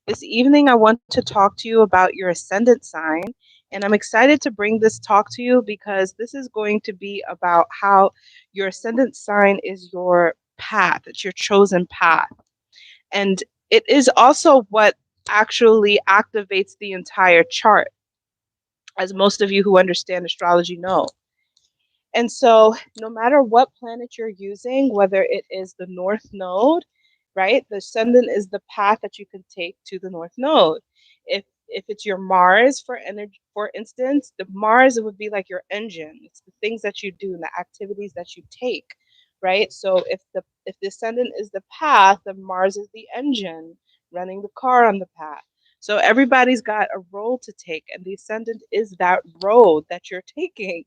This evening, I want to talk to you about your ascendant sign. And I'm excited to bring this talk to you because this is going to be about how your ascendant sign is your path, it's your chosen path. And it is also what actually activates the entire chart, as most of you who understand astrology know. And so, no matter what planet you're using, whether it is the North Node, right? The ascendant is the path that you can take to the North Node. If it's your Mars, for energy, for instance, the Mars, it would be like your engine. It's the things that you do and the activities that you take, right? So if the ascendant is the path, the Mars is the engine running the car on the path. So everybody's got a role to take, and the ascendant is that road that you're taking.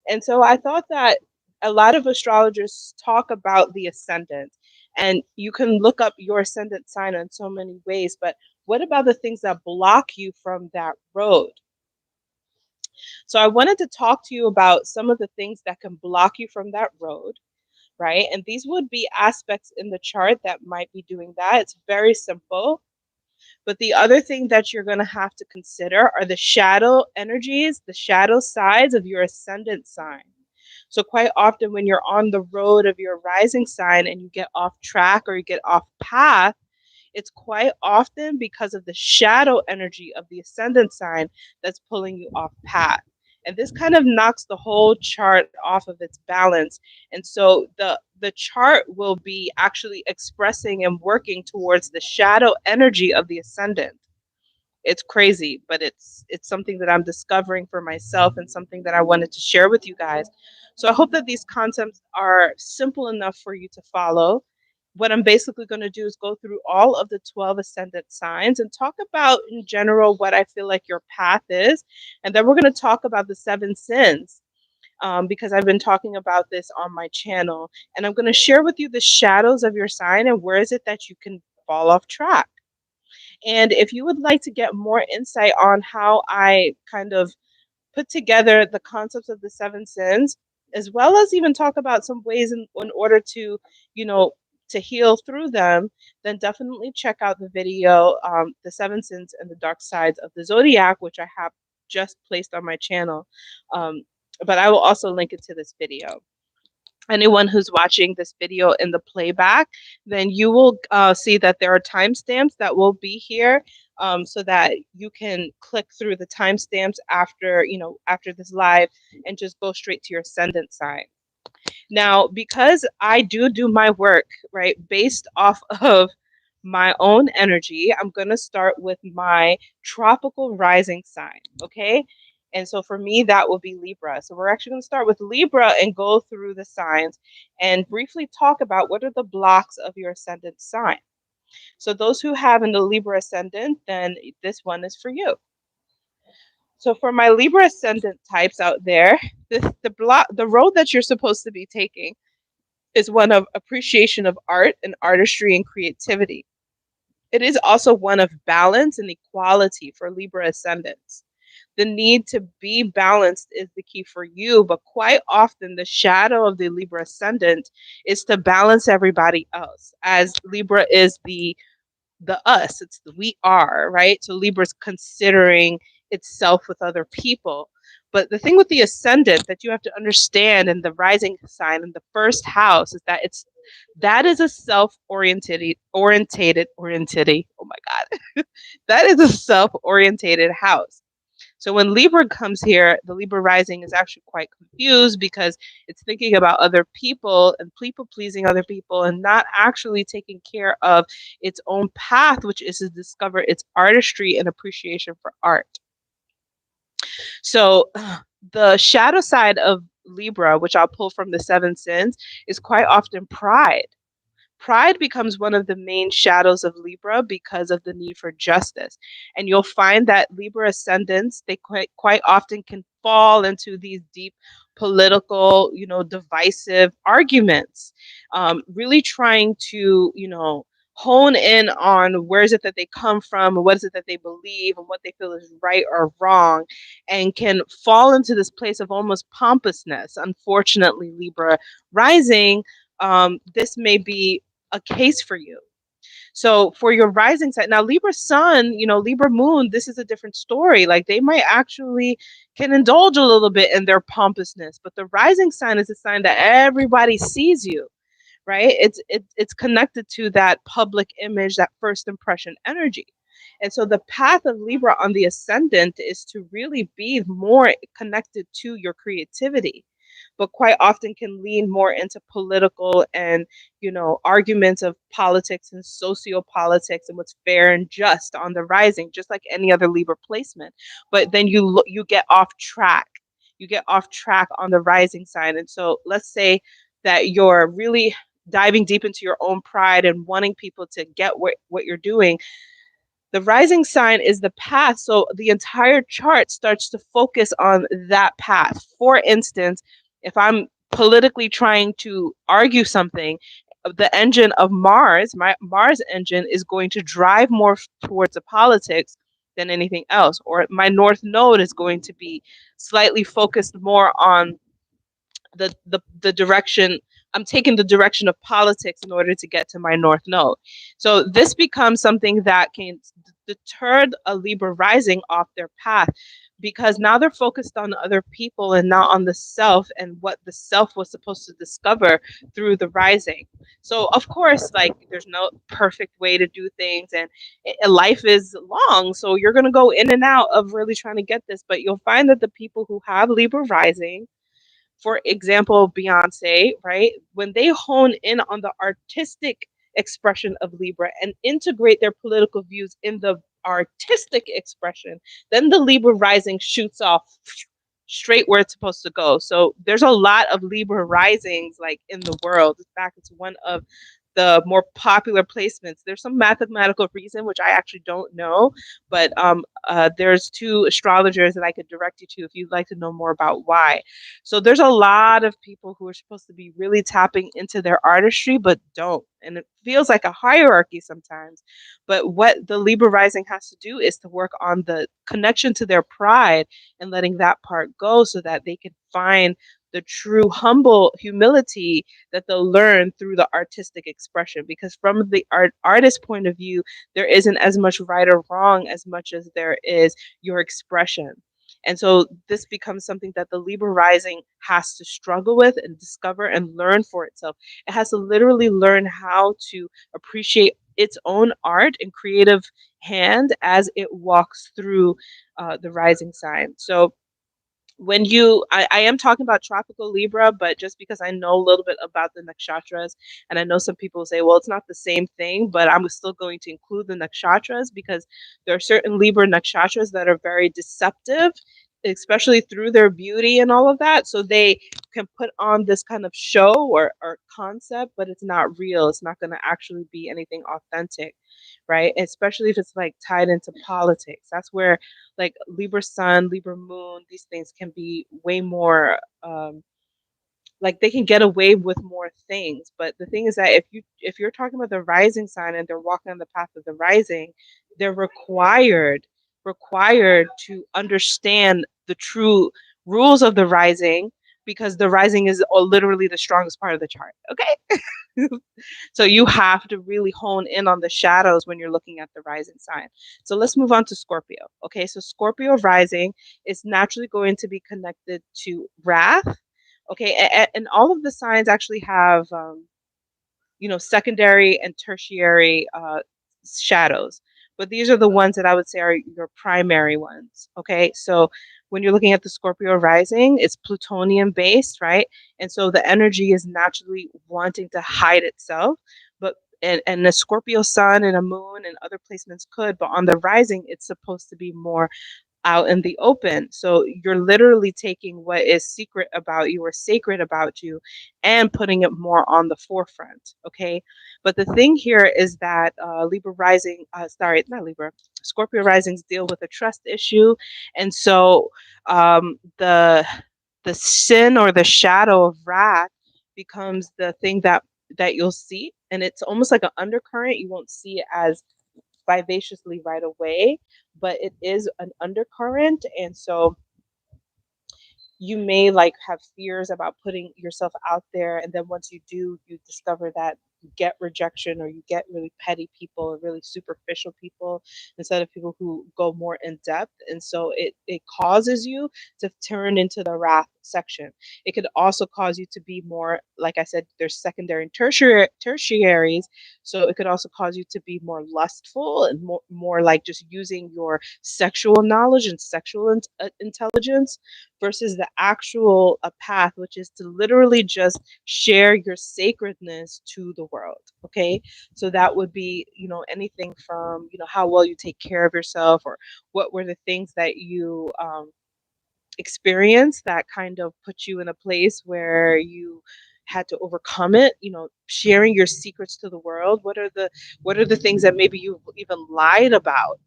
And so I thought that a lot of astrologers talk about the ascendant, and you can look up your ascendant sign in so many ways. But what about the things that block you from that road? So I wanted to talk to you about some of the things that can block you from that road, right? And these would be aspects in the chart that might be doing that. It's very simple. But the other thing that you're going to have to consider are the shadow energies, the shadow sides of your ascendant sign. So quite often when you're on the road of your rising sign and you get off track or you get off path, it's quite often because of the shadow energy of the ascendant sign that's pulling you off path. And this kind of knocks the whole chart off of its balance. And so the chart will be actually expressing and working towards the shadow energy of the ascendant. It's crazy, but it's something that I'm discovering for myself and something that I wanted to share with you guys. So I hope that these concepts are simple enough for you to follow. What I'm basically going to do is go through all of the 12 ascendant signs and talk about in general what I feel like your path is. And then we're going to talk about the seven sins, because I've been talking about this on my channel. And I'm going to share with you the shadows of your sign and where is it that you can fall off track. And if you would like to get more insight on how I kind of put together the concepts of the seven sins, as well as even talk about some ways in order to, you know, to heal through them, then definitely check out the video, The Seven Sins and the Dark Sides of the Zodiac, which I have just placed on my channel. But I will also link it to this video. Anyone who's watching this video in the playback, then you will see that there are timestamps that will be here, so that you can click through the timestamps after, after this live and just go straight to your ascendant sign. Now, because I do my work, right, based off of my own energy, I'm going to start with my tropical rising sign, okay? And so for me, that will be Libra. So we're actually going to start with Libra and go through the signs and briefly talk about what are the blocks of your ascendant sign. So those who have in the Libra ascendant, then this one is for you. So for my Libra ascendant types out there, the road that you're supposed to be taking is one of appreciation of art and artistry and creativity. It is also one of balance and equality for Libra ascendants. The need to be balanced is the key for you, but quite often the shadow of the Libra ascendant is to balance everybody else, as Libra is the us, it's the we are, right? So Libra's considering itself with other people. But the thing with the ascendant that you have to understand in the rising sign in the first house is that that is a self-oriented, oh my God, that is a self-orientated house. So when Libra comes here, the Libra rising is actually quite confused because it's thinking about other people and people pleasing other people and not actually taking care of its own path, which is to discover its artistry and appreciation for art. So the shadow side of Libra, which I'll pull from the seven sins, is quite often pride. Pride becomes one of the main shadows of Libra because of the need for justice. And you'll find that Libra ascendants, they quite often can fall into these deep political, divisive arguments, really trying to, hone in on where is it that they come from, and what is it that they believe, and what they feel is right or wrong, and can fall into this place of almost pompousness. Unfortunately, Libra rising, this may be a case for you. So for your rising sign, now Libra sun, Libra moon, this is a different story. Like they might actually can indulge a little bit in their pompousness, but the rising sign is a sign that everybody sees you, right? It's connected to that public image, that first impression energy. And so the path of Libra on the ascendant is to really be more connected to your creativity, but quite often can lean more into political and, arguments of politics and sociopolitics and what's fair and just on the rising, just like any other Libra placement. But then you get off track. You get off track on the rising sign. And so let's say that you're really diving deep into your own pride and wanting people to get what you're doing. The rising sign is the path. So the entire chart starts to focus on that path. For instance, if I'm politically trying to argue something, the engine of Mars, my Mars engine, is going to drive more towards the politics than anything else. Or my North Node is going to be slightly focused more on the direction. I'm taking the direction of politics in order to get to my North Node. So this becomes something that can deter a Libra rising off their path, because now they're focused on other people and not on the self and what the self was supposed to discover through the rising. So of course, like, there's no perfect way to do things, and life is long, so you're going to go in and out of really trying to get this. But you'll find that the people who have Libra rising, for example, Beyonce, right? When they hone in on the artistic expression of Libra and integrate their political views in the artistic expression, then the Libra rising shoots off straight where it's supposed to go. So there's a lot of Libra risings like in the world. In fact, it's one of the more popular placements. There's some mathematical reason which I actually don't know, but there's two astrologers that I could direct you to if you'd like to know more about why. So there's a lot of people who are supposed to be really tapping into their artistry, but don't. And it feels like a hierarchy sometimes. But what the Libra rising has to do is to work on the connection to their pride and letting that part go so that they can find the true humble humility that they'll learn through the artistic expression. Because from the artist point of view, there isn't as much right or wrong as much as there is your expression. And so this becomes something that the Libra rising has to struggle with and discover and learn for itself. It has to literally learn how to appreciate its own art and creative hand as it walks through the rising sign. So when I am talking about tropical Libra, but just because I know a little bit about the nakshatras, and I know some people say, well, it's not the same thing, but I'm still going to include the nakshatras because there are certain Libra nakshatras that are very deceptive, especially through their beauty and all of that. So they can put on this kind of show or concept, but it's not real. It's not going to actually be anything authentic, right? Especially if it's like tied into politics. That's where like Libra sun, Libra moon, these things can be way more like they can get away with more things. But the thing is that if you're talking about the rising sign and they're walking on the path of the rising, they're required to understand the true rules of the rising, because the rising is literally the strongest part of the chart. Okay. So you have to really hone in on the shadows when you're looking at the rising sign. So let's move on to Scorpio. Okay, so Scorpio rising is naturally going to be connected to wrath. Okay, and all of the signs actually have, secondary and tertiary shadows. But these are the ones that I would say are your primary ones. Okay, so when you're looking at the Scorpio rising, it's plutonium based, right? And so the energy is naturally wanting to hide itself. But and the Scorpio sun and a moon and other placements could, but on the rising, it's supposed to be more out in the open. So you're literally taking what is secret about you or sacred about you and putting it more on the forefront. Okay. But the thing here is that Libra rising, sorry, not Libra, Scorpio risings deal with a trust issue. And so the sin or the shadow of wrath becomes the thing that you'll see. And it's almost like an undercurrent. You won't see it as vivaciously right away, but it is an undercurrent. And so you may like have fears about putting yourself out there, and then once you do, you discover that get rejection, or you get really petty people or really superficial people instead of people who go more in depth. And so it causes you to turn into the wrath section. It could also cause you to be more, like I said, there's secondary and tertiaries. So it could also cause you to be more lustful and more like just using your sexual knowledge and sexual intelligence versus the actual path, which is to literally just share your sacredness to the world. Okay, so that would be, anything from, how well you take care of yourself, or what were the things that you experience that kind of put you in a place where you had to overcome it, sharing your secrets to the world. What are the things that maybe you've even lied about?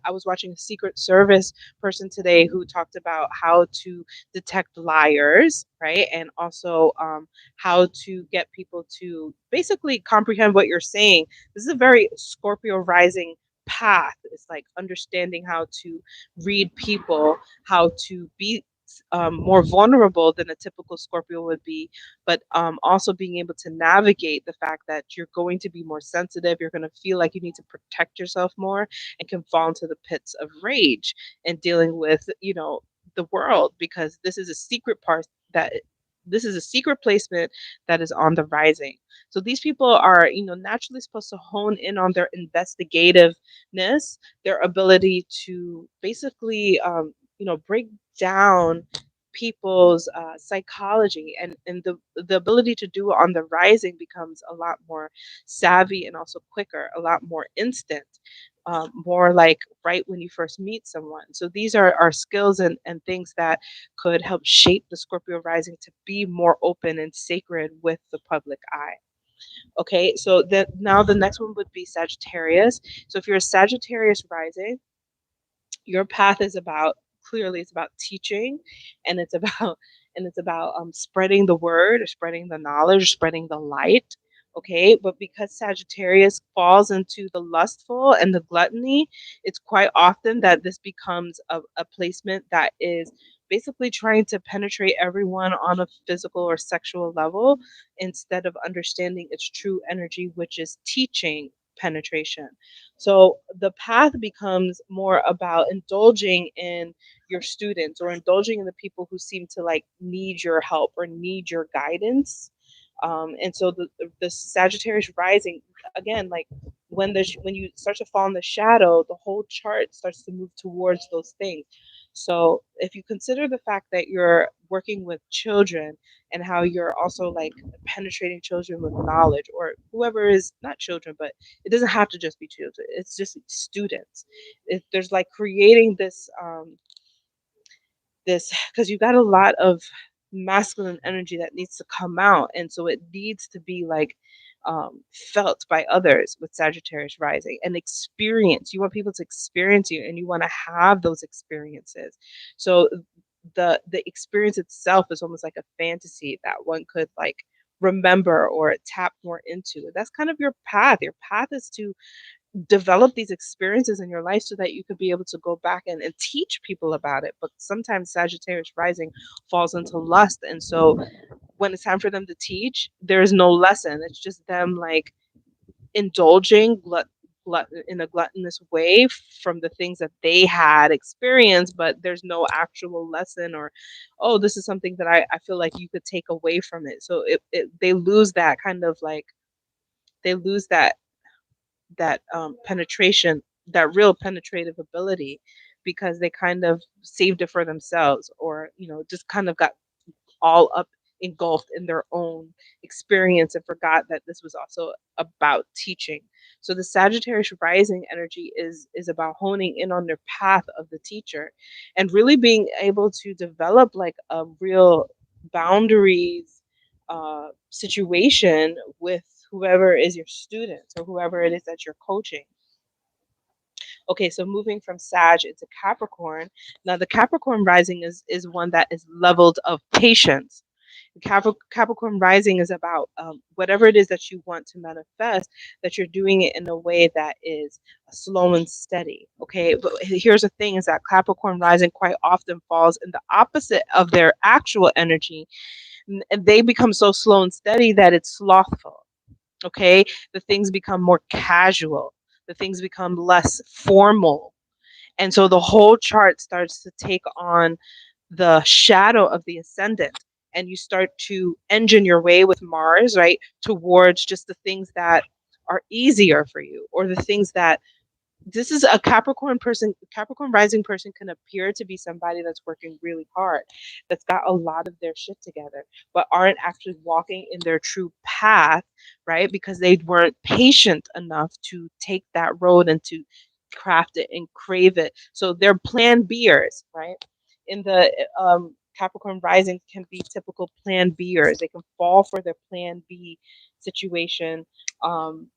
I was watching a Secret Service person today who talked about how to detect liars, right? And also how to get people to basically comprehend what you're saying. This is a very Scorpio rising path. It's like understanding how to read people, how to be more vulnerable than a typical Scorpio would be, but also being able to navigate the fact that you're going to be more sensitive. You're going to feel like you need to protect yourself more, and can fall into the pits of rage and dealing with, the world, because this is a secret part that this is a secret placement that is on the rising. So these people are, naturally supposed to hone in on their investigativeness, their ability to basically, break down people's psychology, and the ability to do it on the rising becomes a lot more savvy and also quicker, a lot more instant, more like right when you first meet someone. So these are skills and things that could help shape the Scorpio rising to be more open and sacred with the public eye. Okay, so then now the next one would be Sagittarius. So if you're a Sagittarius rising, your path is about, clearly it's about teaching, and it's about spreading the word, or spreading the knowledge, or spreading the light. Okay, but because Sagittarius falls into the lustful and the gluttony, it's quite often that this becomes a placement that is basically trying to penetrate everyone on a physical or sexual level, instead of understanding its true energy, which is teaching penetration. So the path becomes more about indulging in your students, or indulging in the people who seem to like need your help or need your guidance. And so the Sagittarius rising, again, like when you start to fall in the shadow, the whole chart starts to move towards those things. So if you consider the fact that you're working with children, and how you're also like penetrating children with knowledge, or whoever is not children, but it doesn't have to just be children, it's just students. There's like creating this because you got a lot of masculine energy that needs to come out, and so it needs to be like felt by others with Sagittarius rising, and experience. You want people to experience you, and you want to have those experiences. So the experience itself is almost like a fantasy that one could like remember or tap more into. That's kind of your path. Your path is to develop these experiences in your life so that you could be able to go back and teach people about it. But sometimes Sagittarius rising falls into lust. And so when it's time for them to teach, there is no lesson. It's just them like indulging in a gluttonous way from the things that they had experienced, but there's no actual lesson, or, oh, this is something that I feel like you could take away from it. So they lose that kind of like, they lose that penetration, that real penetrative ability, because they kind of saved it for themselves, or just kind of got all up engulfed in their own experience and forgot that this was also about teaching. So the Sagittarius rising energy is about honing in on their path of the teacher, and really being able to develop like a real boundaries situation with whoever is your students, or whoever it is that you're coaching. Okay, so moving from Sag into Capricorn. Now, the Capricorn rising is one that is leveled of patience. Capricorn rising is about whatever it is that you want to manifest, that you're doing it in a way that is slow and steady. Okay, but here's the thing: is that Capricorn rising quite often falls in the opposite of their actual energy, and they become so slow and steady that it's slothful. Okay, the things become more casual, the things become less formal, and so the whole chart starts to take on the shadow of the ascendant, and you start to engine your way with Mars, right, towards just the things that are easier for you, or the things that, this is a Capricorn person. Capricorn rising person can appear to be somebody that's working really hard, that's got a lot of their shit together, but aren't actually walking in their true path, right? Because they weren't patient enough to take that road and to craft it and crave it. So they're plan Bers, right? In the Capricorn rising can be typical plan Bers. They can fall for their plan B situation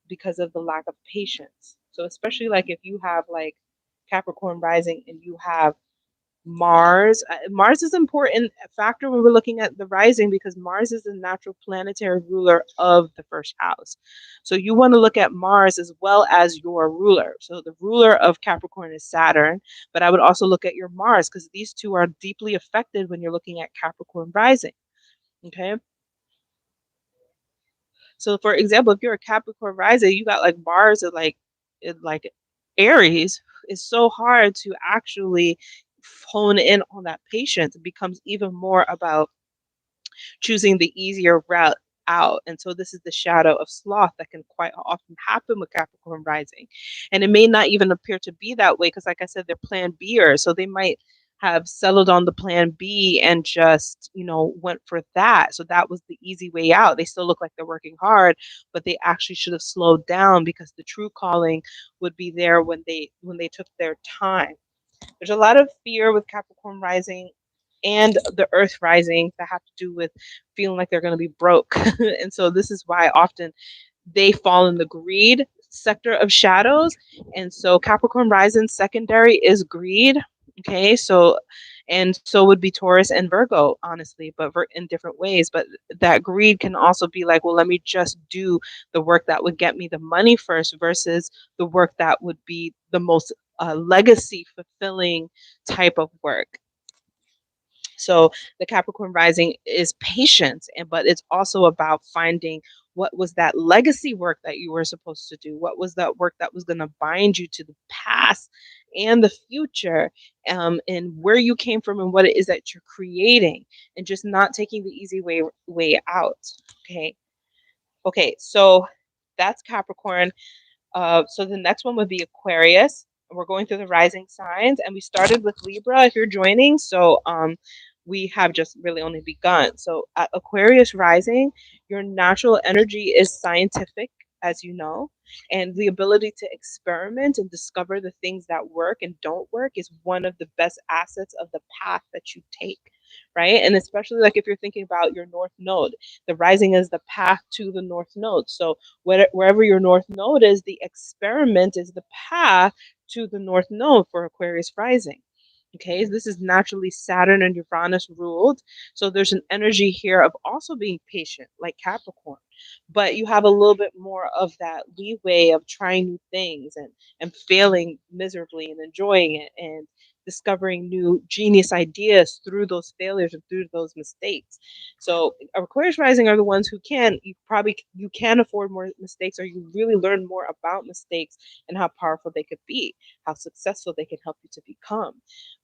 because of the lack of patience. So especially like if you have like Capricorn rising and you have Mars, Mars is an important factor when we're looking at the rising, because Mars is the natural planetary ruler of the first house. So you want to look at Mars as well as your ruler. So the ruler of Capricorn is Saturn, but I would also look at your Mars, because these two are deeply affected when you're looking at Capricorn rising. Okay. So for example, if you're a Capricorn rising, you got like Mars at like Aries, it's so hard to actually hone in on that patience. It becomes even more about choosing the easier route out. And so this is the shadow of sloth that can quite often happen with Capricorn rising. And it may not even appear to be that way because, like I said, they're plan Bers. So they might have settled on the plan B and just, went for that. So that was the easy way out. They still look like they're working hard, but they actually should have slowed down, because the true calling would be there when they took their time. There's a lot of fear with Capricorn rising and the Earth rising that have to do with feeling like they're going to be broke. And so this is why often they fall in the greed sector of shadows. And so Capricorn rising secondary is greed. Okay, so and so would be Taurus and Virgo, honestly, but in different ways. But that greed can also be like, well, let me just do the work that would get me the money first versus the work that would be the most legacy fulfilling type of work. So the Capricorn rising is patience, but it's also about finding what was that legacy work that you were supposed to do. What was that work that was going to bind you to the past and the future, and where you came from and what it is that you're creating, and just not taking the easy way out. Okay, so that's Capricorn. So the next one would be Aquarius. We're going through the rising signs, and we started with Libra if you're joining. So we have just really only begun. So at Aquarius rising, your natural energy is scientific, as you know, and the ability to experiment and discover the things that work and don't work is one of the best assets of the path that you take, right? And especially like if you're thinking about your north node, the rising is the path to the north node. So wherever your north node is, the experiment is the path to the north node for Aquarius rising. Okay, this is naturally Saturn and Uranus ruled. So there's an energy here of also being patient, like Capricorn. But you have a little bit more of that leeway of trying new things and failing miserably and enjoying it and discovering new genius ideas through those failures and through those mistakes. So Aquarius rising are the ones who you can afford more mistakes, or you really learn more about mistakes and how powerful they could be, how successful they can help you to become.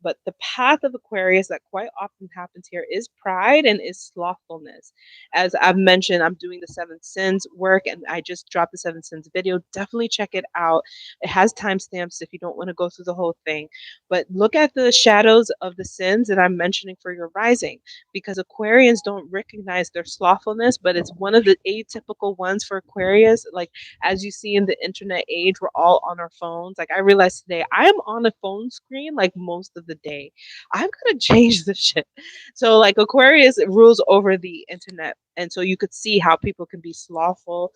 But the path of Aquarius that quite often happens here is pride and is slothfulness. As I've mentioned, I'm doing the Seven Sins work, and I just dropped the Seven Sins video. Definitely check it out. It has timestamps if you don't want to go through the whole thing. But look at the shadows of the sins that I'm mentioning for your rising, because Aquarians don't recognize their slothfulness, but it's one of the atypical ones for Aquarius. Like, as you see in the internet age, we're all on our phones. Like, I realized today I am on a phone screen like most of the day. I'm gonna change this shit. So like Aquarius rules over the internet, and so you could see how people can be slothful,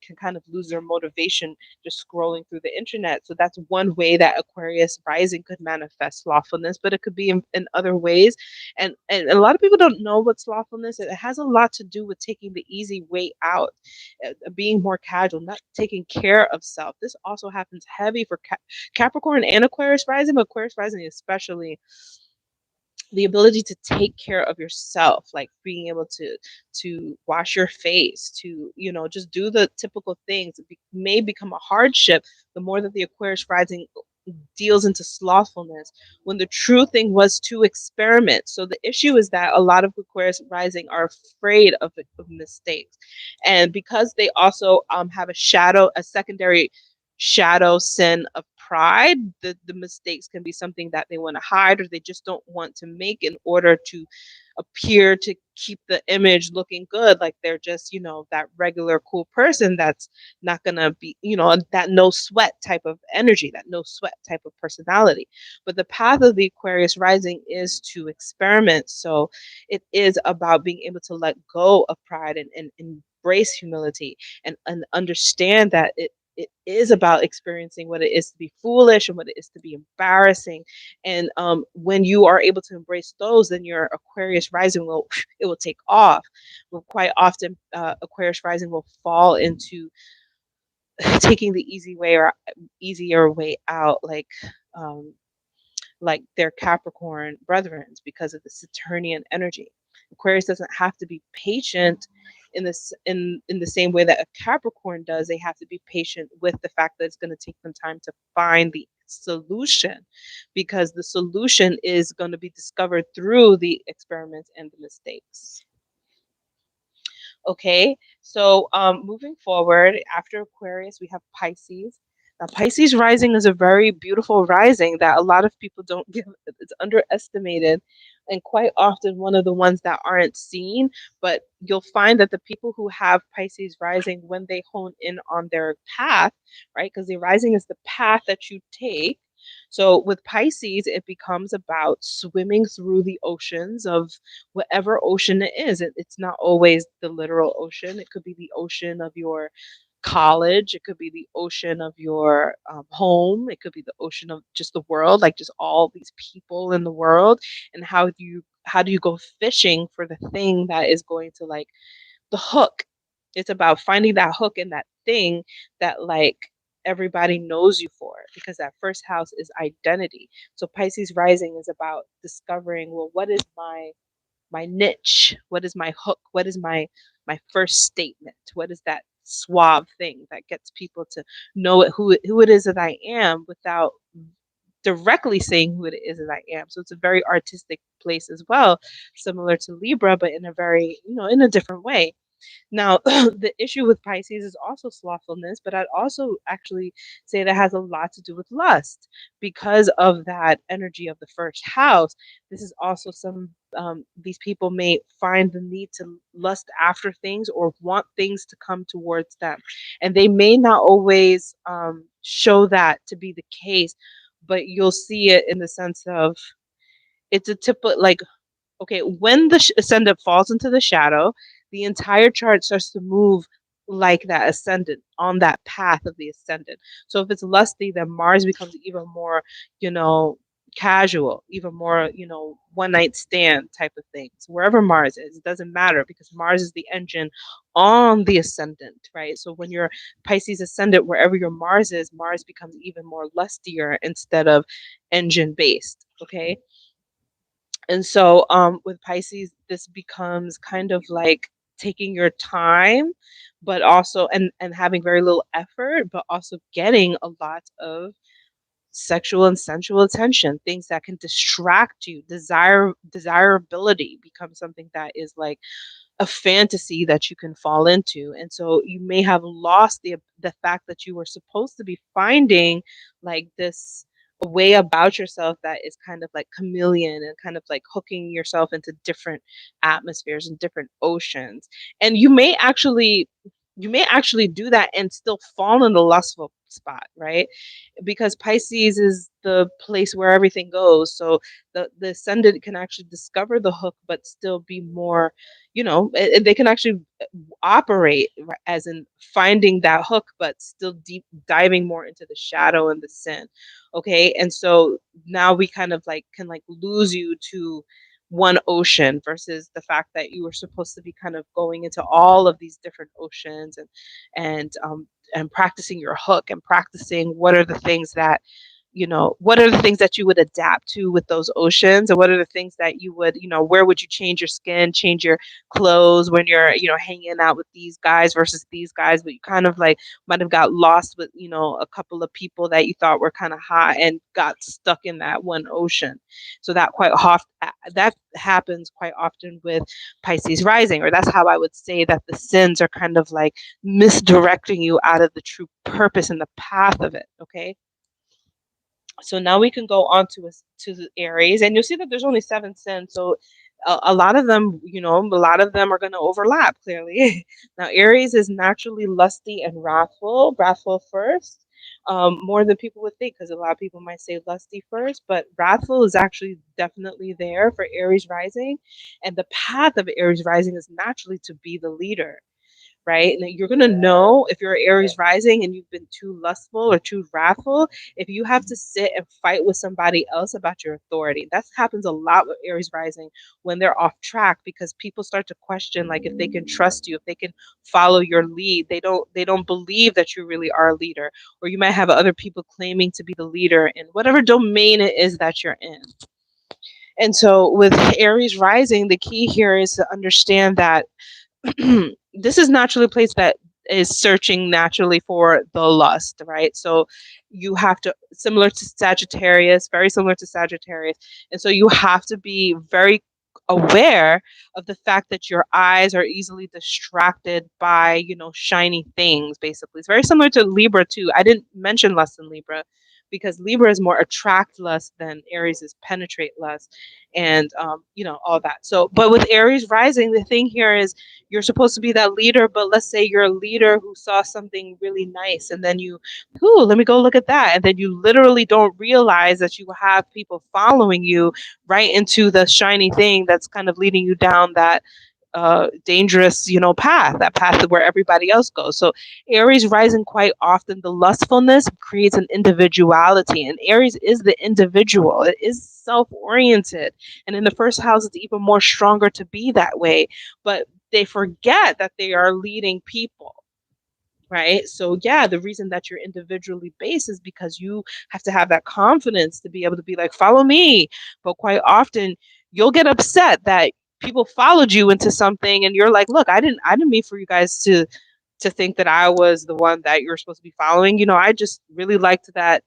can kind of lose their motivation just scrolling through the internet. So that's one way that Aquarius rising could manifest slothfulness, but it could be in other ways. And a lot of people don't know what slothfulness is. It has a lot to do with taking the easy way out, being more casual, not taking care of self. This also happens heavy for Capricorn and Aquarius rising, but Aquarius rising especially. the ability to take care of yourself, like being able to wash your face, to just do the typical things. May become a hardship the more that the Aquarius rising deals into slothfulness, when the true thing was to experiment. So the issue is that a lot of Aquarius rising are afraid of mistakes, and because they also have a secondary shadow sin of pride, the mistakes can be something that they want to hide, or they just don't want to make in order to appear to keep the image looking good, like they're just that regular cool person that's not gonna be that no sweat type of energy, that no sweat type of personality. But the path of the Aquarius rising is to experiment, so it is about being able to let go of pride and embrace humility, and understand that it is about experiencing what it is to be foolish and what it is to be embarrassing. And when you are able to embrace those, then your Aquarius rising will take off. Well, quite often, Aquarius rising will fall into taking the easy way or easier way out, um, like their Capricorn brethren, because of the Saturnian energy. Aquarius doesn't have to be patient in the same way that a Capricorn does. They have to be patient with the fact that it's going to take them time to find the solution, because the solution is going to be discovered through the experiments and the mistakes. Okay, so moving forward, after Aquarius, we have Pisces. Now, Pisces rising is a very beautiful rising that a lot of people don't give. It's underestimated, and quite often one of the ones that aren't seen. But you'll find that the people who have Pisces rising, when they hone in on their path, right? Because the rising is the path that you take. So with Pisces, it becomes about swimming through the oceans of whatever ocean it is. It's not always the literal ocean. It could be the ocean of your college. It could be the ocean of your home. It could be the ocean of just the world, like just all these people in the world. And how do you go fishing for the thing that is going to, like, the hook? It's about finding that hook in that thing that, like, everybody knows you for, because that first house is identity. So Pisces rising is about discovering, well, what is my niche? What is my hook? What is my first statement? What is that suave thing that gets people to know who it is that I am, without directly saying who it is that I am? So it's a very artistic place as well, similar to Libra, but in a very, in a different way. Now, the issue with Pisces is also slothfulness, but I'd also actually say that has a lot to do with lust, because of that energy of the first house. This is also these people may find the need to lust after things or want things to come towards them. And they may not always show that to be the case, but you'll see it in the sense of, it's a typical, like, okay, when the ascendant falls into the shadow, the entire chart starts to move like that ascendant, on that path of the ascendant. So if it's lusty, then Mars becomes even more, you know, casual, even more, one night stand type of things. Wherever Mars is, it doesn't matter, because Mars is the engine on the ascendant, right? So when you're Pisces ascendant, wherever your Mars is, Mars becomes even more lustier instead of engine based. Okay. And so with Pisces, this becomes kind of like taking your time, but also and having very little effort, but also getting a lot of sexual and sensual attention, things that can distract you. Desirability becomes something that is like a fantasy that you can fall into. And so you may have lost the fact that you were supposed to be finding, like, this way about yourself that is kind of like chameleon, and kind of like hooking yourself into different atmospheres and different oceans. And you may actually do that and still fall in the lustful spot, right? Because Pisces is the place where everything goes. So the ascendant can actually discover the hook, but still be more, they can actually operate as in finding that hook, but still deep diving more into the shadow and the sin. Okay. And so now we kind of like can like lose you to one ocean, versus the fact that you were supposed to be kind of going into all of these different oceans, and practicing your hook, and practicing what are the things that what are the things that you would adapt to with those oceans, and what are the things that you would, where would you change your skin, change your clothes when you're, hanging out with these guys versus these guys, but you kind of like might have got lost with, a couple of people that you thought were kind of hot and got stuck in that one ocean. So that happens quite often with Pisces rising, or that's how I would say that the sins are kind of like misdirecting you out of the true purpose and the path of it. Okay. So now we can go on to the Aries, and you'll see that there's only 7 sins. So a lot of them, are going to overlap clearly. Now, Aries is naturally lusty and wrathful first, more than people would think, because a lot of people might say lusty first, but wrathful is actually definitely there for Aries rising. And the path of Aries rising is naturally to be the leader. Right? And you're going to know if you're Aries rising and you've been too lustful or too wrathful, if you have to sit and fight with somebody else about your authority. That happens a lot with Aries rising when they're off track, because people start to question, like, if they can trust you, if they can follow your lead. They don't believe that you really are a leader, or you might have other people claiming to be the leader in whatever domain it is that you're in. And so with Aries rising, the key here is to understand that this is naturally a place that is searching naturally for the lust, right? So you have to, similar to Sagittarius, very similar to Sagittarius. And so you have to be very aware of the fact that your eyes are easily distracted by, shiny things, basically. It's very similar to Libra too. I didn't mention lust in Libra because Libra is more attract lust than Aries is penetrate lust, and all that. So, but with Aries rising, the thing here is you're supposed to be that leader, but let's say you're a leader who saw something really nice, and then you, let me go look at that, and then you literally don't realize that you have people following you right into the shiny thing that's kind of leading you down that dangerous, path, that path where everybody else goes. So Aries rising, quite often the lustfulness creates an individuality, and Aries is the individual. It is self-oriented, and in the first house it's even more stronger to be that way, but they forget that they are leading people. Right? So yeah, the reason that you're individually based is because you have to have that confidence to be able to be like, follow me. But quite often you'll get upset that people followed you into something, and you're like, look, I didn't mean for you guys to think that I was the one that you're supposed to be following. I just really liked that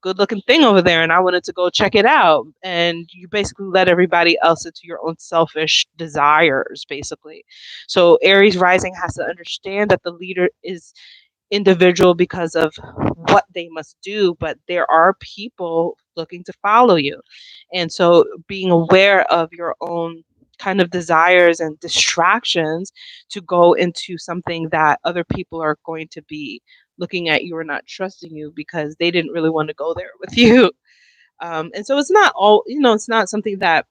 good looking thing over there, and I wanted to go check it out. And you basically let everybody else into your own selfish desires, basically. So Aries rising has to understand that the leader is individual because of what they must do, but there are people looking to follow you. And so being aware of your own kind of desires and distractions to go into something that other people are going to be looking at you or not trusting you because they didn't really want to go there with you. And so it's not all, it's not something that,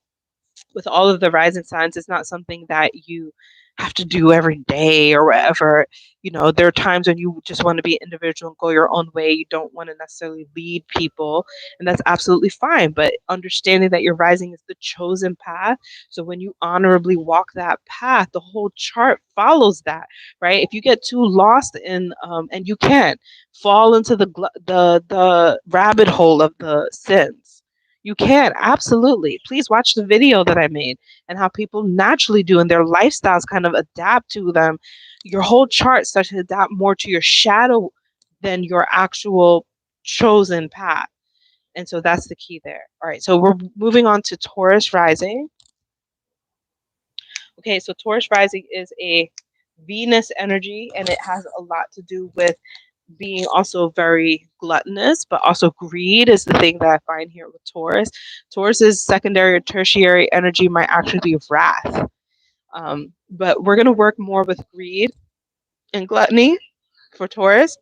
with all of the rising signs, it's not something that you have to do every day or whatever. There are times when you just want to be an individual and go your own way. You don't want to necessarily lead people, and that's absolutely fine. But understanding that your rising is the chosen path, so when you honorably walk that path, the whole chart follows that, right? If you get too lost in, and you can fall into the rabbit hole of the sins. You can, absolutely. Please watch the video that I made and how people naturally do, and their lifestyles kind of adapt to them. Your whole chart starts to adapt more to your shadow than your actual chosen path. And so that's the key there. All right, so we're moving on to Taurus rising. Okay, so Taurus rising is a Venus energy, and it has a lot to do with being also very gluttonous, but also greed is the thing that I find here with Taurus. Taurus's secondary or tertiary energy might actually be wrath. But we're going to work more with greed and gluttony for Taurus.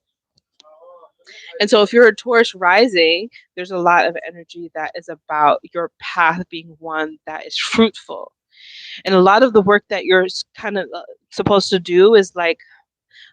And so if you're a Taurus rising, there's a lot of energy that is about your path being one that is fruitful. And a lot of the work that you're kind of supposed to do is like,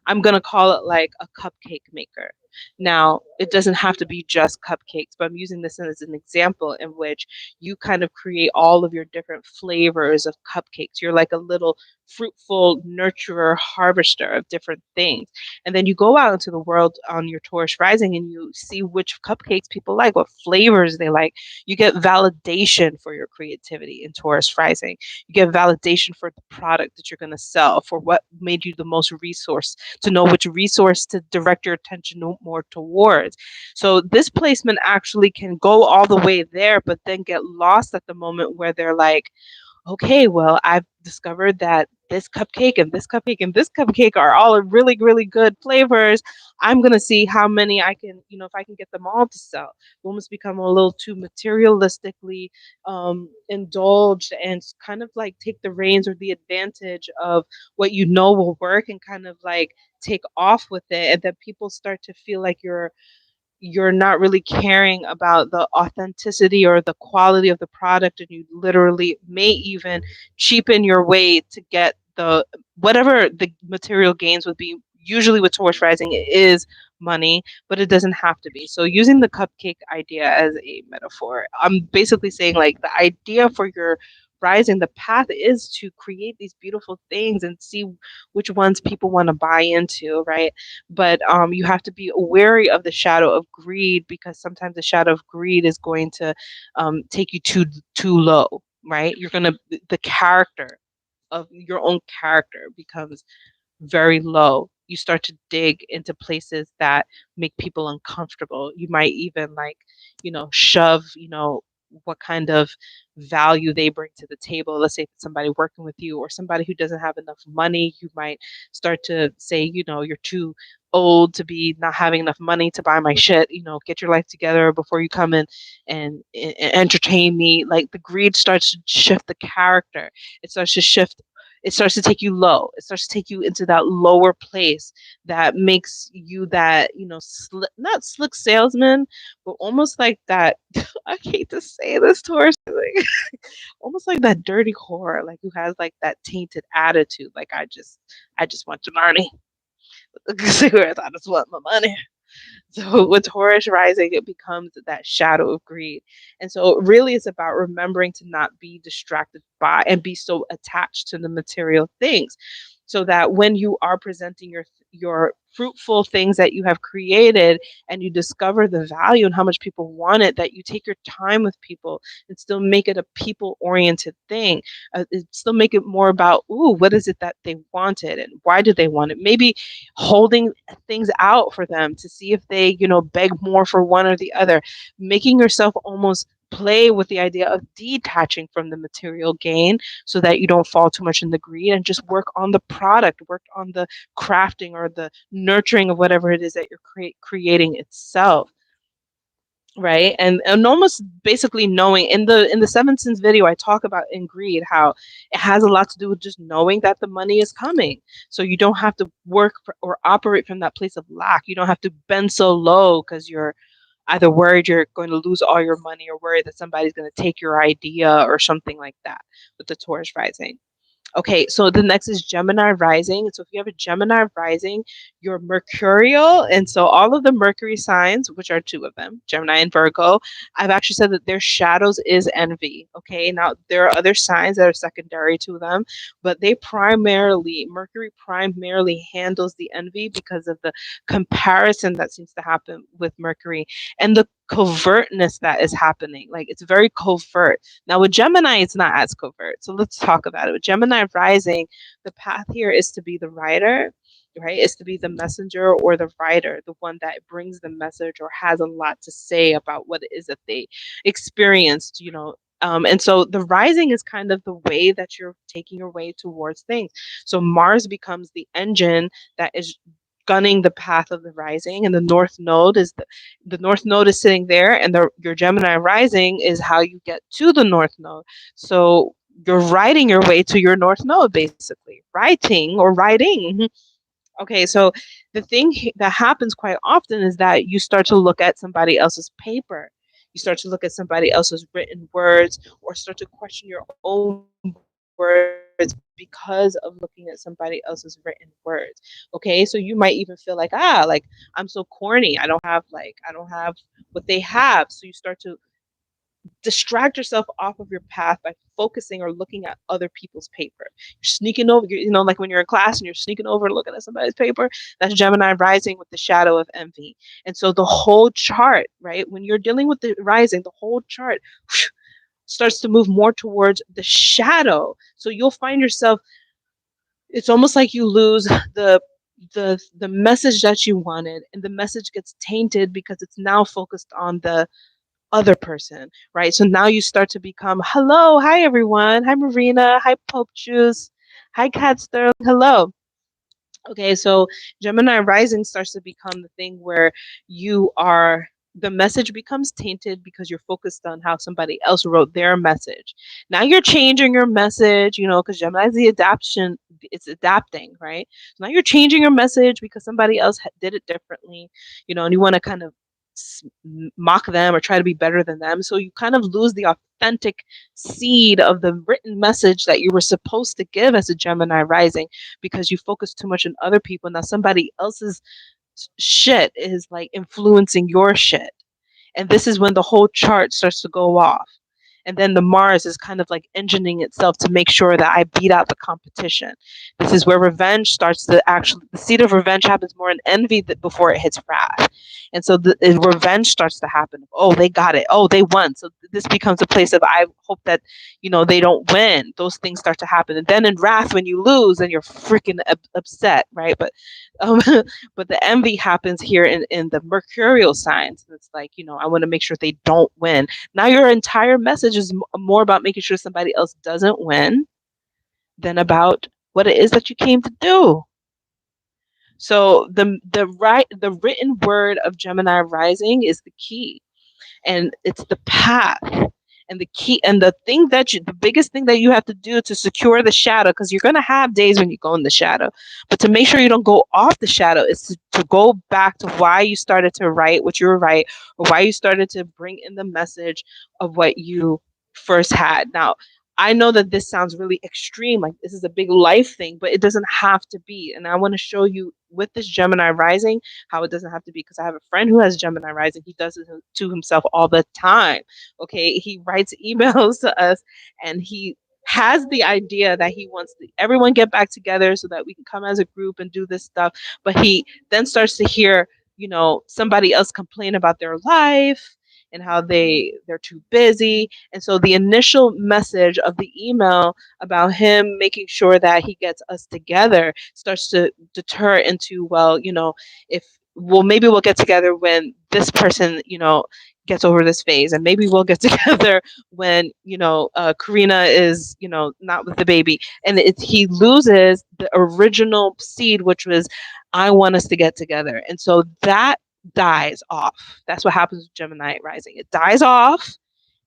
I'm going to call it like a cupcake maker. Now, it doesn't have to be just cupcakes, but I'm using this as an example in which you kind of create all of your different flavors of cupcakes. You're like a little fruitful nurturer, harvester of different things. And then you go out into the world on your Taurus rising and you see which cupcakes people like, what flavors they like. You get validation for your creativity in Taurus rising. You get validation for the product that you're going to sell, for what made you the most resource, to know which resource to direct your attention more towards. So this placement actually can go all the way there, but then get lost at the moment where they're like, okay, well, I've discovered that this cupcake and this cupcake and this cupcake are all really, really good flavors. I'm going to see how many I can, if I can get them all to sell. We almost become a little too materialistically indulged and kind of like take the reins or the advantage of what you know will work and kind of like take off with it. And then people start to feel like you're not really caring about the authenticity or the quality of the product, and you literally may even cheapen your way to get the whatever the material gains would be. Usually with Taurus rising, it is money, but it doesn't have to be. So using the cupcake idea as a metaphor, I'm basically saying like the idea for your rising, the path is to create these beautiful things and see which ones people want to buy into, right? But you have to be wary of the shadow of greed, because sometimes the shadow of greed is going to take you too low, right? The character of your own character becomes very low. You start to dig into places that make people uncomfortable. You might even like, shove, what kind of value they bring to the table. Let's say if it's somebody working with you or somebody who doesn't have enough money, you might start to say, you're too old to be not having enough money to buy my shit. Get your life together before you come in and entertain me. Like the greed starts to shift the character. It starts to take you low. It starts to take you into that lower place that makes you that, not slick salesman, but almost like that. I hate to say this, Taurus, like, almost like that dirty whore, like who has like that tainted attitude. Like I just want your money. I just want my money. So with Taurus rising, it becomes that shadow of greed. And so really it's about remembering to not be distracted by and be so attached to the material things, so that when you are presenting your fruitful things that you have created and you discover the value and how much people want it, that you take your time with people and still make it a people oriented thing. Still make it more about, ooh, what is it that they wanted and why did they want it? Maybe holding things out for them to see if they, beg more for one or the other, making yourself almost play with the idea of detaching from the material gain so that you don't fall too much in the greed, and just work on the product, work on the crafting or the nurturing of whatever it is that you're creating itself. Right. And almost basically knowing, in the Seven Sins video, I talk about in greed how it has a lot to do with just knowing that the money is coming. So you don't have to work or operate from that place of lack. You don't have to bend so low because you're either worried you're going to lose all your money or worried that somebody's going to take your idea or something like that with the Taurus rising. Okay, so the next is Gemini rising. So if you have a Gemini rising, you're mercurial. And so all of the Mercury signs, which are two of them, Gemini and Virgo, I've actually said that their shadows is envy. Okay, now there are other signs that are secondary to them, but Mercury primarily handles the envy because of the comparison that seems to happen with Mercury and the covertness that is happening. Like it's very covert. Now with Gemini, it's not as covert. So let's talk about it. With Gemini rising, the path here is to be the writer, right? Is to be the messenger or the writer, the one that brings the message or has a lot to say about what it is that they experienced, and so the rising is kind of the way that you're taking your way towards things. So Mars becomes the engine that is gunning the path of the rising, and the north node is the north node is sitting there, and your Gemini rising is how you get to the north node. So you're writing your way to your north node, basically writing or writing. Okay, so the thing that happens quite often is that you start to look at somebody else's paper, you start to look at somebody else's written words, or start to question your own words because of looking at somebody else's written words. Okay, so you might even feel like, like I'm so corny. I don't have what they have. So you start to distract yourself off of your path by focusing or looking at other people's paper. You're sneaking over, like when you're in class and you're sneaking over and looking at somebody's paper, that's Gemini rising with the shadow of envy. And so the whole chart, right, when you're dealing with the rising, the whole chart starts to move more towards the shadow. So you'll find yourself, it's almost like you lose the message that you wanted, and the message gets tainted because it's now focused on the other person, right? So now you start to become, hello, hi everyone, hi Marina, hi Pope Juice, hi Cat Sterling, hello. Okay, so Gemini rising starts to become the thing where the message becomes tainted because you're focused on how somebody else wrote their message. Now you're changing your message, because Gemini is the adaptation, it's adapting, right? So now you're changing your message because somebody else did it differently, and you want to kind of mock them or try to be better than them. So you kind of lose the authentic seed of the written message that you were supposed to give as a Gemini rising because you focus too much on other people. Now somebody else's shit is like influencing your shit. And this is when the whole chart starts to go off. And then the Mars is kind of like engineering itself to make sure that I beat out the competition. This is where revenge starts to actually, the seed of revenge happens more in envy before it hits wrath. And so the revenge starts to happen. Oh, they got it. Oh, they won. So this becomes a place of, I hope that, they don't win. Those things start to happen. And then in wrath, when you lose, then you're freaking upset, right? But but the envy happens here in the mercurial signs. It's like, I want to make sure they don't win. Now your entire message is more about making sure somebody else doesn't win than about what it is that you came to do. So the written word of Gemini rising is the key, and it's the path. And the key and the biggest thing that you have to do to secure the shadow, because you're going to have days when you go in the shadow, but to make sure you don't go off the shadow is to go back to why you started to write what you were writing, or why you started to bring in the message of what you first had. Now, I know that this sounds really extreme, like this is a big life thing, but it doesn't have to be. And I want to show you with this Gemini rising how it doesn't have to be, because I have a friend who has Gemini rising. He does it to himself all the time. Okay, he writes emails to us, and he has the idea that he wants everyone get back together so that we can come as a group and do this stuff. But he then starts to hear, somebody else complain about their life and how they're too busy. And so the initial message of the email about him making sure that he gets us together starts to deter into, well, maybe we'll get together when this person, gets over this phase, and maybe we'll get together when Karina is not with the baby, and he loses the original seed, which was, I want us to get together. And so that dies off. That's what happens with Gemini rising. It dies off,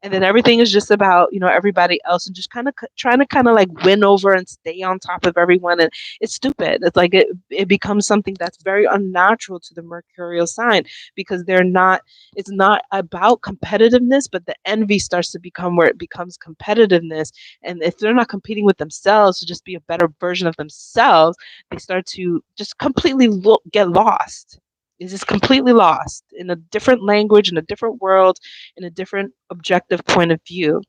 and then everything is just about everybody else, and just kind of trying to like win over and stay on top of everyone. And it's stupid. It's like it becomes something that's very unnatural to the mercurial sign, because it's not about competitiveness, but the envy starts to become where it becomes competitiveness. And if they're not competing with themselves to just be a better version of themselves, they start to just completely get lost. Is just completely lost in a different language, in a different world, in a different objective point of view.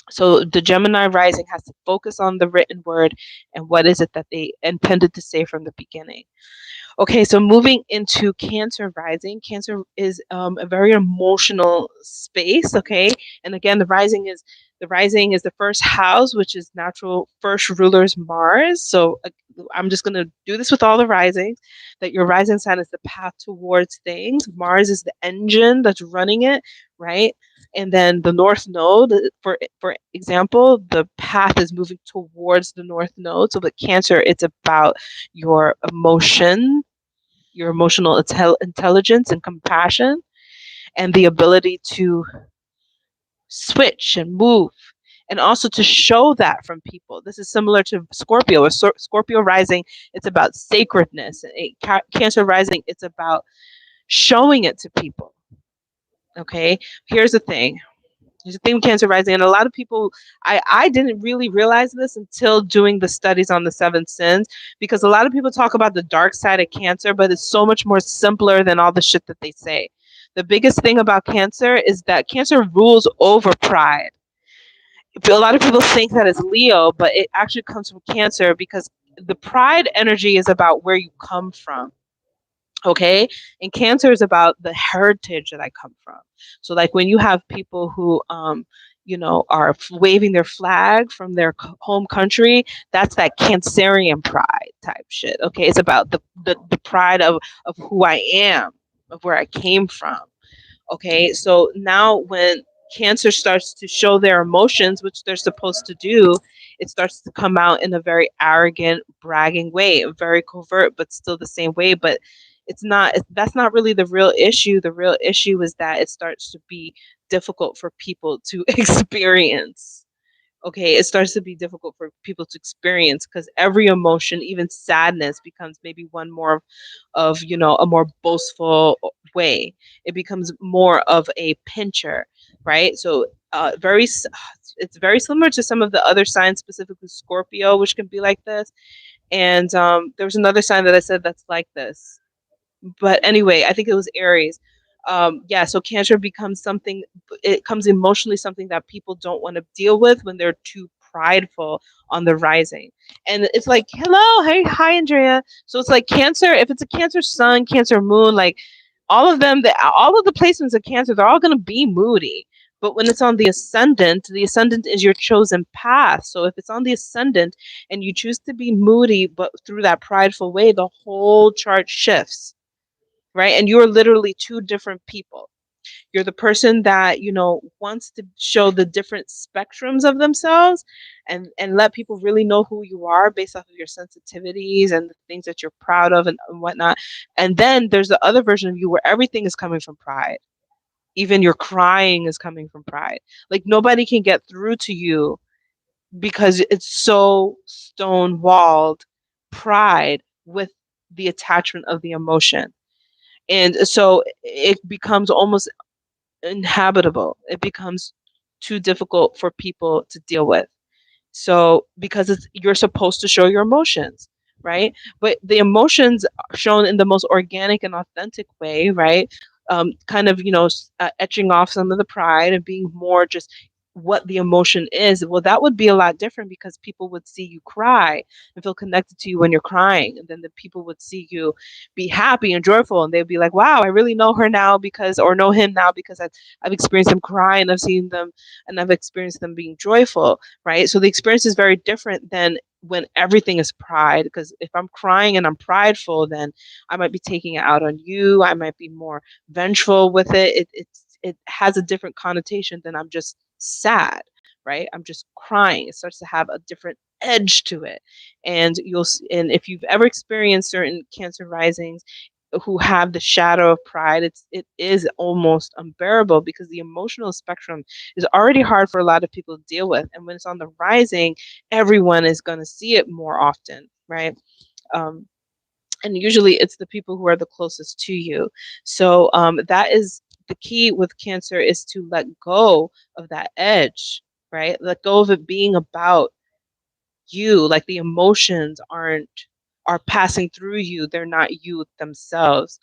So the Gemini rising has to focus on the written word and what is it that they intended to say from the beginning. Okay, so moving into Cancer rising. Cancer is a very emotional space, okay? And again, the rising is the first house, which is natural first ruler's Mars. So I'm just going to do this with all the risings, that your rising sign is the path towards things. Mars is the engine that's running it, right? And then the North Node, for example, the path is moving towards the North Node. So with Cancer, it's about your emotion, your emotional intelligence and compassion, and the ability to switch and move, and also to show that from people. This is similar to Scorpio. Scorpio rising, it's about sacredness. Cancer rising, it's about showing it to people. Okay, here's the thing. There's a theme with Cancer rising, and a lot of people, I didn't really realize this until doing the studies on the seven sins, because a lot of people talk about the dark side of Cancer, but it's so much more simpler than all the shit that they say. The biggest thing about Cancer is that Cancer rules over pride. A lot of people think that it's Leo, but it actually comes from Cancer, because the pride energy is about where you come from. Okay, and Cancer is about the heritage that I come from. So like when you have people who are waving their flag from their home country, that's that Cancerian pride type shit. Okay, it's about the pride of who I am, of where I came from. Okay, so now when Cancer starts to show their emotions, which they're supposed to do, it starts to come out in a very arrogant, bragging way, very covert, but still the same way. But that's not really the real issue. The real issue is that it starts to be difficult for people to experience. Okay, it starts to be difficult for people to experience, because every emotion, even sadness, becomes maybe one more of a more boastful way. It becomes more of a pincher, right? So it's very similar to some of the other signs, specifically Scorpio, which can be like this. And there was another sign that I said that's like this, but anyway, I think it was Aries. Yeah, so Cancer becomes something, it comes emotionally something that people don't want to deal with when they're too prideful on the rising. And it's like, hello, hey, hi, Andrea. So it's like Cancer, if it's a Cancer sun, Cancer moon, like all of them, all of the placements of Cancer, they're all going to be moody. But when it's on the ascendant is your chosen path. So if it's on the ascendant and you choose to be moody, but through that prideful way, the whole chart shifts, right? And you're literally two different people. You're the person that wants to show the different spectrums of themselves, and let people really know who you are based off of your sensitivities and the things that you're proud of and whatnot. And then there's the other version of you where everything is coming from pride. Even your crying is coming from pride. Like nobody can get through to you because it's so stone walled pride with the attachment of the emotion. And so it becomes almost inhabitable. It becomes too difficult for people to deal with. So because you're supposed to show your emotions, right? But the emotions are shown in the most organic and authentic way, right? Kind of etching off some of the pride and being more just what the emotion is. Well, that would be a lot different, because people would see you cry and feel connected to you when you're crying, and then the people would see you be happy and joyful, and they'd be like, wow, I really know her now, because, or know him now, because I've experienced them cry, and I've seen them and I've experienced them being joyful, right? So the experience is very different than when everything is pride, because if I'm crying and I'm prideful, then I might be taking it out on you. I might be more vengeful with it. It has a different connotation than I'm just sad, right? I'm just crying. It starts to have a different edge to it. And if you've ever experienced certain Cancer risings who have the shadow of pride, it is almost unbearable, because the emotional spectrum is already hard for a lot of people to deal with. And when it's on the rising, everyone is going to see it more often, right? And usually it's the people who are the closest to you. So that is the key with Cancer, is to let go of that edge, right? Let go of it being about you. Like the emotions are passing through you. They're not you themselves.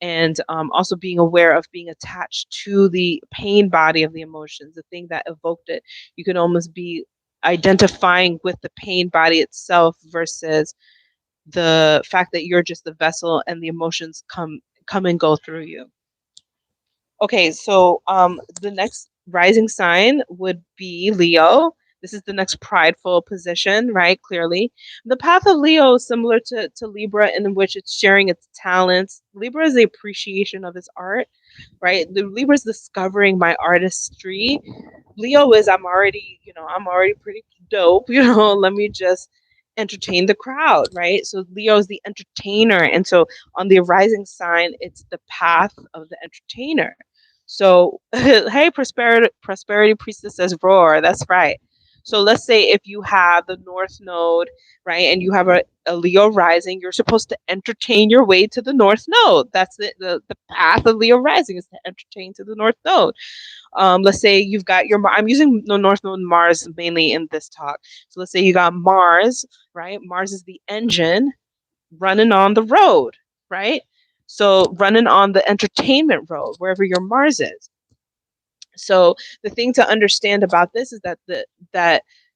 And also being aware of being attached to the pain body of the emotions, the thing that evoked it. You can almost be identifying with the pain body itself versus the fact that you're just the vessel and the emotions come and go through you. Okay, so the next rising sign would be Leo. This is the next prideful position, right? Clearly. The path of Leo is similar to Libra, in which it's sharing its talents. Libra is the appreciation of its art, right? The Libra is discovering my artistry. Leo is I'm already pretty dope, let me just entertain the crowd, right? So Leo is the entertainer. And so on the rising sign, it's the path of the entertainer. So hey, prosperity priestess says roar. That's right. So let's say if you have the North Node, right, and you have a Leo rising, you're supposed to entertain your way to the North Node. That's the path of Leo rising, is to entertain to the North Node. Let's say you've got your, I'm using the North Node and Mars mainly in this talk. So let's say you got Mars, right? Mars is the engine running on the road, right? So running on the entertainment road, wherever your Mars is. So the thing to understand about this is that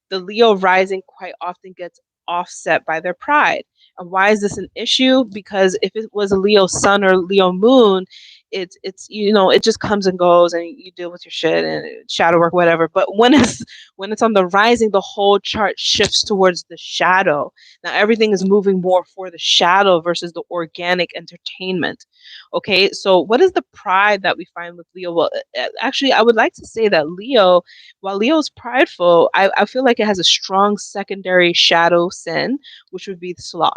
the Leo rising quite often gets offset by their pride. And why is this an issue? Because if it was a Leo sun or Leo moon, it's it just comes and goes, and you deal with your shit and shadow work, whatever. But when it's on the rising, the whole chart shifts towards the shadow. Now everything is moving more for the shadow versus the organic entertainment. Okay, so what is the pride that we find with Leo? Well, actually, I would like to say that Leo, while Leo is prideful, I feel like it has a strong secondary shadow sin, which would be sloth.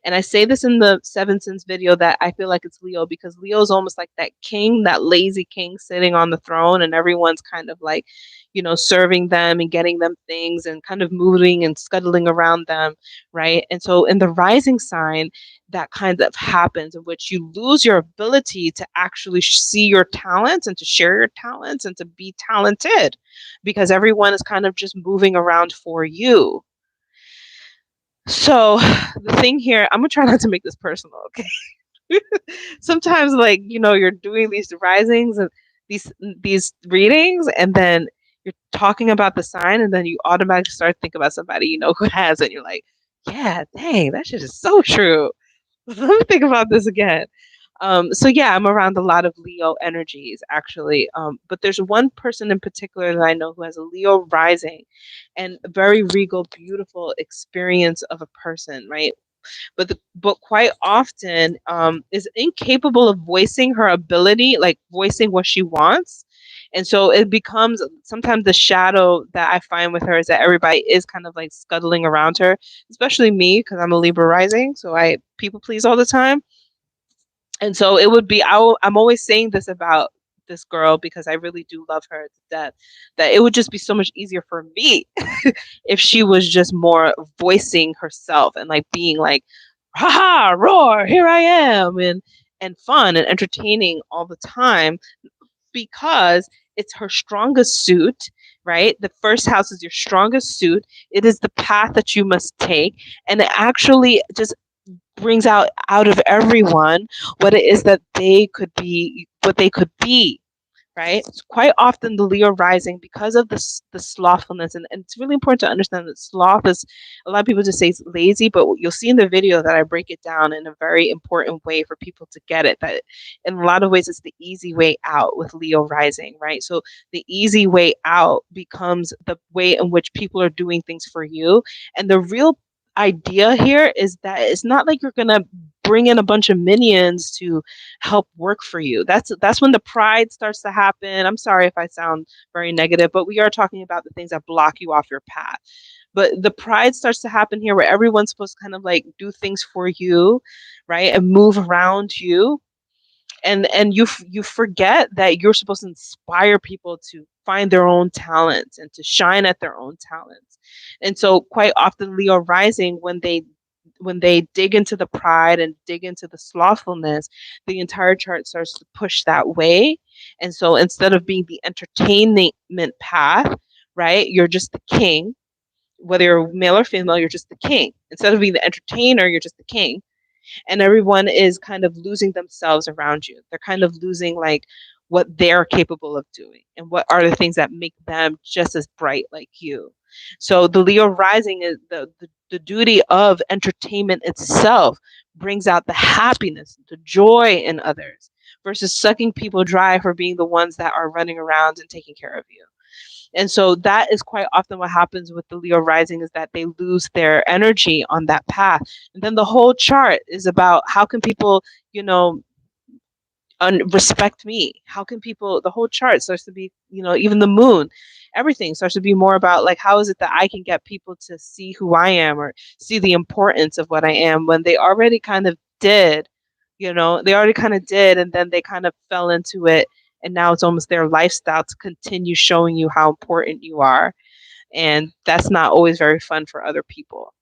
And I say this in the Seven Sins video that I feel like it's Leo, because Leo is almost like that king, that lazy king sitting on the throne, and everyone's kind of like, serving them and getting them things and kind of moving and scuttling around them, right? And so in the rising sign, that kind of happens, in which you lose your ability to actually see your talents and to share your talents and to be talented, because everyone is kind of just moving around for you. So the thing here, I'm gonna try not to make this personal, okay? Sometimes, like, you're doing these risings and these readings, and then you're talking about the sign, and then you automatically start thinking about somebody who has it. And you're like, yeah, dang, that shit is so true. Let me think about this again. So yeah, I'm around a lot of Leo energies, actually. But there's one person in particular that I know who has a Leo rising, and a very regal, beautiful experience of a person, right? But quite often is incapable of voicing her ability, like voicing what she wants. And so it becomes sometimes the shadow that I find with her is that everybody is kind of like scuttling around her, especially me, because I'm a Libra rising, so I people please all the time. And so it would be, I'm always saying this about this girl, because I really do love her to death, that it would just be so much easier for me if she was just more voicing herself and like being like, haha, roar, here I am, and fun and entertaining all the time, because it's her strongest suit, right? The first house is your strongest suit. It is the path that you must take, and it actually just brings out of everyone what it is that they could be, what they could be, right? It's quite often the Leo rising, because of the slothfulness, and it's really important to understand that sloth is, a lot of people just say it's lazy, but you'll see in the video that I break it down in a very important way for people to get it, that in a lot of ways it's the easy way out with Leo rising, right? So the easy way out becomes the way in which people are doing things for you. And the real idea here is that it's not like you're gonna bring in a bunch of minions to help work for you. That's when the pride starts to happen. I'm sorry if I sound very negative, but we are talking about the things that block you off your path. But the pride starts to happen here, where everyone's supposed to kind of like do things for you, right, and move around you, and you forget that you're supposed to inspire people to find their own talents and to shine at their own talents. And so quite often Leo rising, when they dig into the pride and dig into the slothfulness, the entire chart starts to push that way. And so instead of being the entertainment path, right, you're just the king. Whether you're male or female, you're just the king. Instead of being the entertainer, you're just the king. And everyone is kind of losing themselves around you. They're kind of losing like what they're capable of doing and what are the things that make them just as bright like you. So the Leo rising is the duty of entertainment itself, brings out the happiness, the joy in others, versus sucking people dry for being the ones that are running around and taking care of you. And so that is quite often what happens with the Leo rising, is that they lose their energy on that path. And then the whole chart is about, how can people, respect me? How can people, the whole chart starts to be, even the moon, everything starts to be more about like, how is it that I can get people to see who I am, or see the importance of what I am, when they already kind of did, and then they kind of fell into it. And now it's almost their lifestyle to continue showing you how important you are. and that's not always very fun for other people.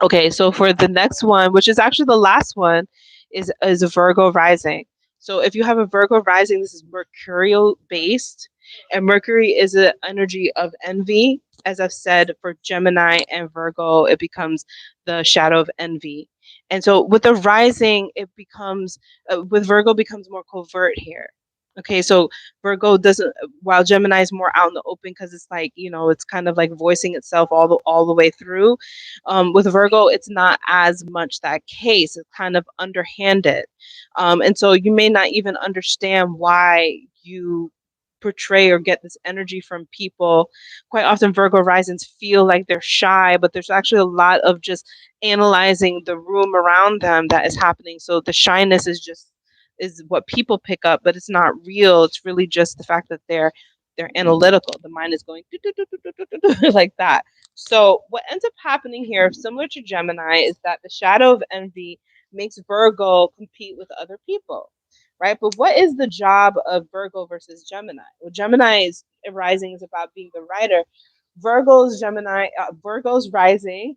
Okay, so for the next one, which is actually the last one, is a Virgo rising. So if you have a Virgo rising, this is mercurial based, and Mercury is an energy of envy. As I've said, for Gemini and Virgo, it becomes the shadow of envy. And so with the rising, it becomes with Virgo becomes more covert here. Okay, so Virgo doesn't, while Gemini is more out in the open because it's like, you know, it's kind of like voicing itself all the way through. With Virgo, it's not as much that case. It's kind of underhanded. And so you may not even understand why you portray or get this energy from people. Quite often, Virgo risings feel like they're shy, but there's actually a lot of just analyzing the room around them that is happening. So the shyness is what people pick up, but it's not real. It's really just the fact that they're analytical. The mind is going like that. So what ends up happening here, similar to Gemini, is that the shadow of envy makes Virgo compete with other people, right? But what is the job of Virgo versus Gemini? Well, Gemini's rising is about being the writer. Virgo's rising